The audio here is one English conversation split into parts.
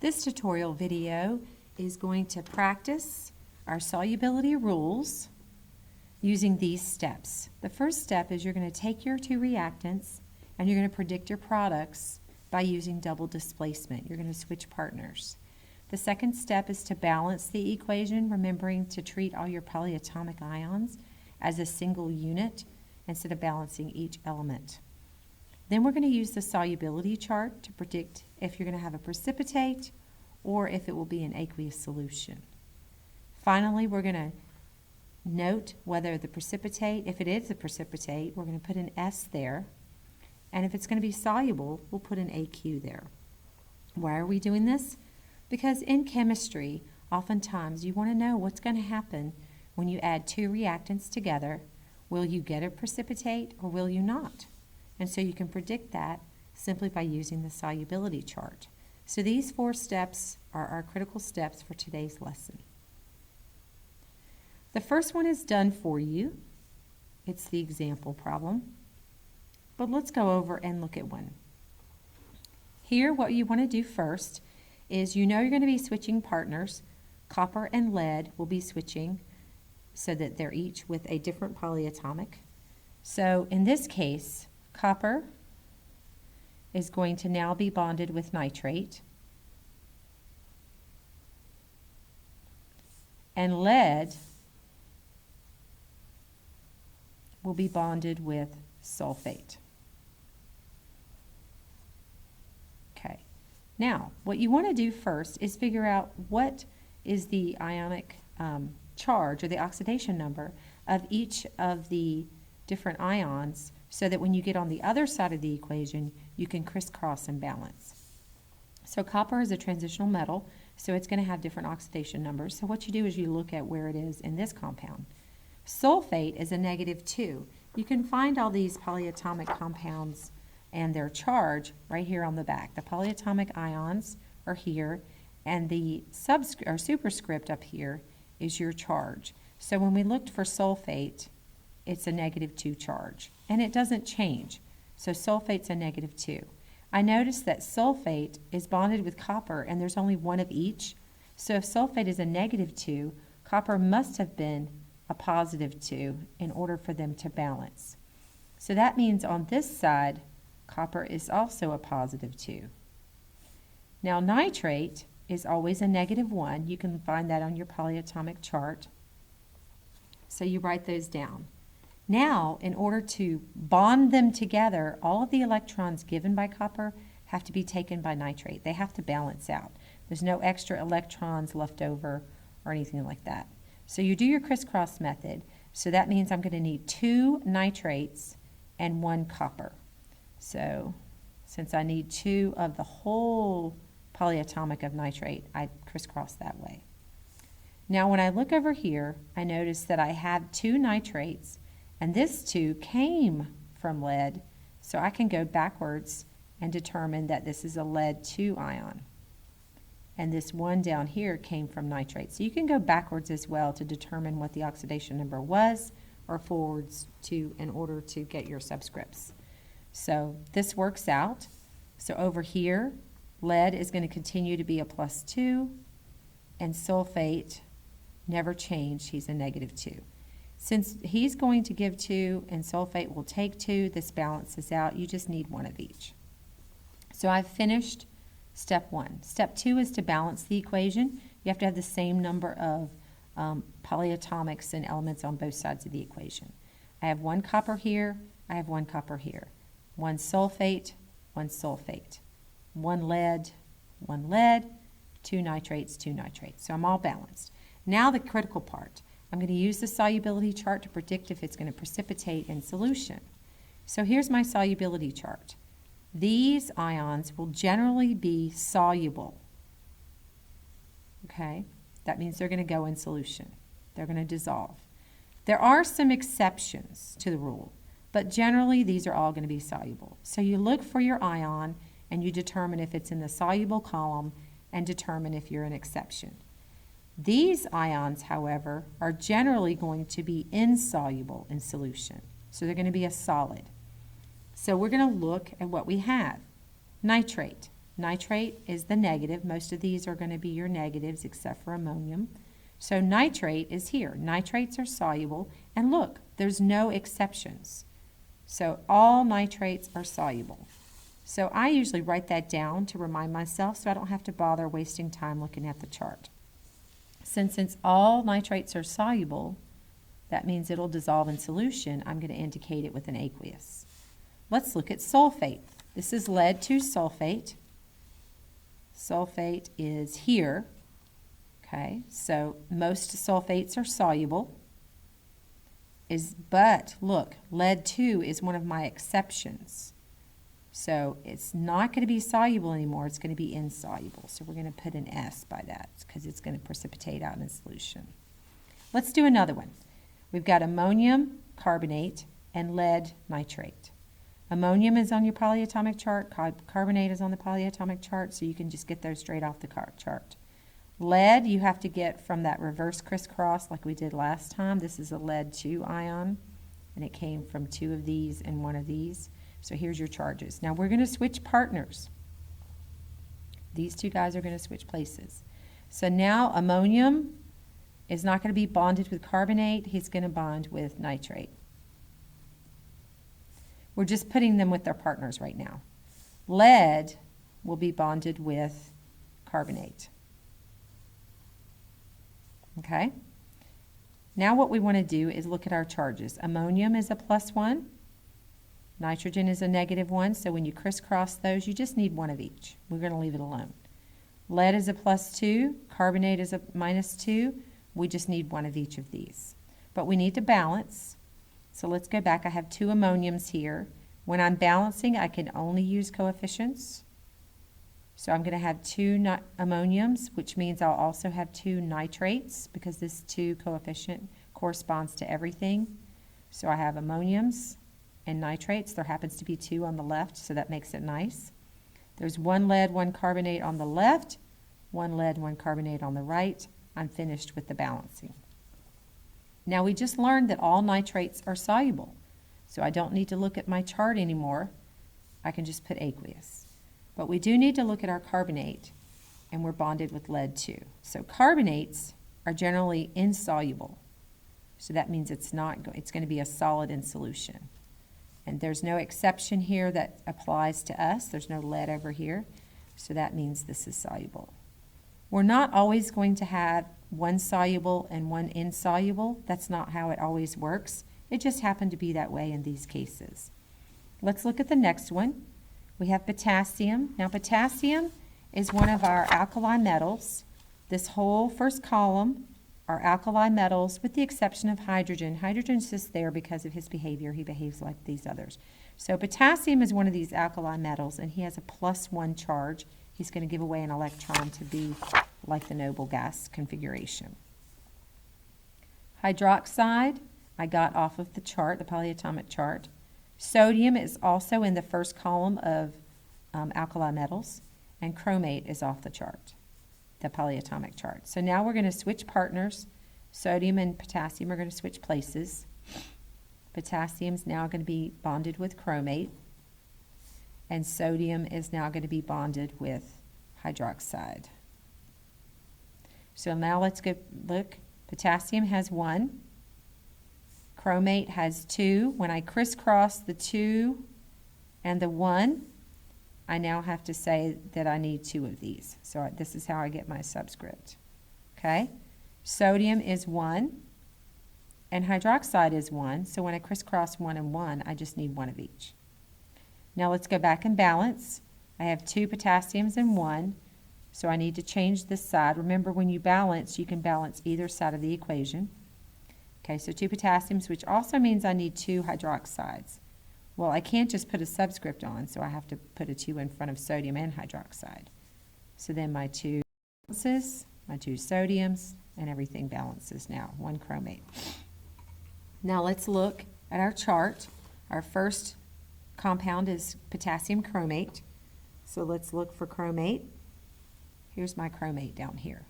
This tutorial video is going to practice our solubility rules using these steps. The first step is you're going to take your two reactants and you're going to predict your products by using double displacement. You're going to switch partners. The second step is to balance the equation, remembering to treat all your polyatomic ions as a single unit instead of balancing each element. Then we're going to use the solubility chart to predict if you're going to have a precipitate or if it will be an aqueous solution. Finally, we're going to note whether the precipitate, if it is a precipitate, we're going to put an S there. And if it's going to be soluble, we'll put an AQ there. Why are we doing this? Because in chemistry, oftentimes you want to know what's going to happen when you add two reactants together. Will you get a precipitate or will you not? And so you can predict that simply by using the solubility chart. So these 4 steps are our critical steps for today's lesson. The first one is done for you. It's the example problem. But let's go over and look at one. Here, what you want to do first is you're going to be switching partners. Copper and lead will be switching so that they're each with a different polyatomic. So in this case, copper is going to now be bonded with nitrate, and lead will be bonded with sulfate. Okay, now what you want to do first is figure out what is the ionic charge or the oxidation number of each of the different ions, so that when you get on the other side of the equation, you can crisscross and balance. So copper is a transitional metal, so it's going to have different oxidation numbers. So what you do is you look at where it is in this compound. Sulfate is a -2. You can find all these polyatomic compounds and their charge right here on the back. The polyatomic ions are here, and the superscript up here is your charge. So when we looked for sulfate, it's a -2 charge, and it doesn't change. So sulfate's a -2. I noticed that sulfate is bonded with copper, and there's only one of each. So if sulfate is a -2, copper must have been a +2 in order for them to balance. So that means on this side, copper is also a +2. Now nitrate is always a -1. You can find that on your polyatomic chart. So you write those down. Now, in order to bond them together, all of the electrons given by copper have to be taken by nitrate. They have to balance out. There's no extra electrons left over or anything like that. So you do your crisscross method. So that means I'm going to need 2 nitrates and 1 copper. So since I need 2 of the whole polyatomic of nitrate, I crisscross that way. Now when I look over here, I notice that I have 2 nitrates, and this 2 came from lead, so I can go backwards and determine that this is a lead 2 ion. And this 1 down here came from nitrate. So you can go backwards as well to determine what the oxidation number was, or forwards to in order to get your subscripts. So this works out. So over here, lead is going to continue to be a +2, and sulfate never changed. He's a -2. Since he's going to give 2 and sulfate will take 2, this balances out. You just need 1 of each. So I've finished step 1. Step 2 is to balance the equation. You have to have the same number of polyatomics and elements on both sides of the equation. I have 1 copper here. I have 1 copper here. 1 sulfate, 1 sulfate. 1 lead, 1 lead, 2 nitrates, 2 nitrates. So I'm all balanced. Now the critical part. I'm going to use the solubility chart to predict if it's going to precipitate in solution. So here's my solubility chart. These ions will generally be soluble. Okay? That means they're going to go in solution. They're going to dissolve. There are some exceptions to the rule, but generally these are all going to be soluble. So you look for your ion and you determine if it's in the soluble column and determine if you're an exception. These ions, however, are generally going to be insoluble in solution. So they're going to be a solid. So we're going to look at what we have. Nitrate. Nitrate is the negative. Most of these are going to be your negatives except for ammonium. So nitrate is here. Nitrates are soluble. And look, there's no exceptions. So all nitrates are soluble. So I usually write that down to remind myself so I don't have to bother wasting time looking at the chart. Since all nitrates are soluble, that means it'll dissolve in solution. I'm going to indicate it with an aqueous. Let's look at sulfate. This is lead 2 sulfate. Sulfate is here. Okay, so most sulfates are soluble. But look, lead 2 is one of my exceptions. So it's not going to be soluble anymore. It's going to be insoluble. So we're going to put an S by that because it's going to precipitate out in solution. Let's do another one. We've got ammonium carbonate and lead nitrate. Ammonium is on your polyatomic chart. Carbonate is on the polyatomic chart, so you can just get those straight off the chart. Lead, you have to get from that reverse crisscross like we did last time. This is a lead 2 ion, and it came from 2 of these and 1 of these. So here's your charges. Now we're going to switch partners. These 2 guys are going to switch places. So now ammonium is not going to be bonded with carbonate. He's going to bond with nitrate. We're just putting them with their partners right now. Lead will be bonded with carbonate. Okay? Now what we want to do is look at our charges. Ammonium is a +1. Nitrogen is a -1, so when you crisscross those, you just need 1 of each. We're going to leave it alone. Lead is a +2. Carbonate is a -2. We just need 1 of each of these. But we need to balance. So let's go back. I have 2 ammoniums here. When I'm balancing, I can only use coefficients. So I'm going to have 2 ammoniums, which means I'll also have 2 nitrates because this 2 coefficient corresponds to everything. So I have ammoniums and nitrates. There happens to be 2 on the left, so that makes it nice. There's 1 lead, 1 carbonate on the left, 1 lead, 1 carbonate on the right. I'm finished with the balancing. Now we just learned that all nitrates are soluble, so I don't need to look at my chart anymore. I can just put aqueous. But we do need to look at our carbonate, and we're bonded with lead 2. So carbonates are generally insoluble, so that means it's going to be a solid in solution. And there's no exception here that applies to us. There's no lead over here, so that means this is soluble. We're not always going to have 1 soluble and 1 insoluble. That's not how it always works. It just happened to be that way in these cases. Let's look at the next one. We have potassium. Now potassium is one of our alkali metals. This whole first column are alkali metals with the exception of hydrogen. Hydrogen's just there because of his behavior. He behaves like these others. So potassium is one of these alkali metals, and he has a +1 charge. He's going to give away an electron to be like the noble gas configuration. Hydroxide, I got off of the chart, the polyatomic chart. Sodium is also in the first column of alkali metals, and chromate is off the chart, the polyatomic chart. So now we're going to switch partners. Sodium and potassium are going to switch places. Potassium is now going to be bonded with chromate, and sodium is now going to be bonded with hydroxide. So now let's go look. Potassium has 1. Chromate has 2. When I crisscross the 2 and the 1, I now have to say that I need 2 of these. So this is how I get my subscript. Okay? Sodium is 1, and hydroxide is 1. So when I crisscross 1 and 1, I just need 1 of each. Now let's go back and balance. I have 2 potassiums and 1, so I need to change this side. Remember, when you balance, you can balance either side of the equation. Okay, so 2 potassiums, which also means I need 2 hydroxides. Well, I can't just put a subscript on, so I have to put a 2 in front of sodium and hydroxide. So then my 2 balances, my 2 sodiums, and everything balances now, 1 chromate. Now let's look at our chart. Our first compound is potassium chromate. So let's look for chromate. Here's my chromate down here.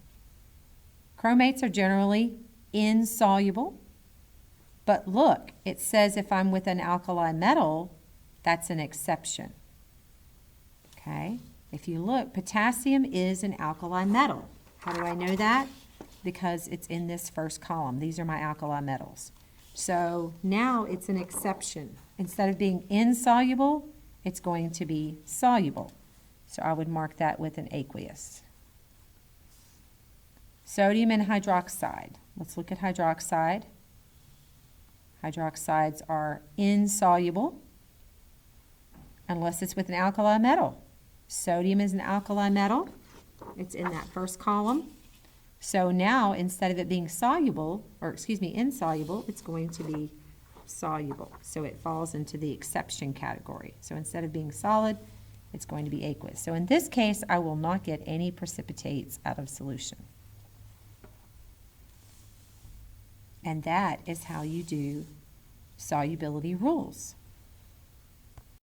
Chromates are generally insoluble. But look, it says if I'm with an alkali metal, that's an exception. Okay, If you look, potassium is an alkali metal. How do I know that? Because it's in this first column. These are my alkali metals. So now it's an exception. Instead of being insoluble, it's going to be soluble. So I would mark that with an aqueous. Sodium and hydroxide. Let's look at hydroxide. Hydroxides are insoluble unless it's with an alkali metal. Sodium is an alkali metal. It's in that first column. So now, instead of it being soluble, or excuse me, insoluble, it's going to be soluble. So it falls into the exception category. So instead of being solid, it's going to be aqueous. So in this case, I will not get any precipitates out of solution. And that is how you do solubility rules.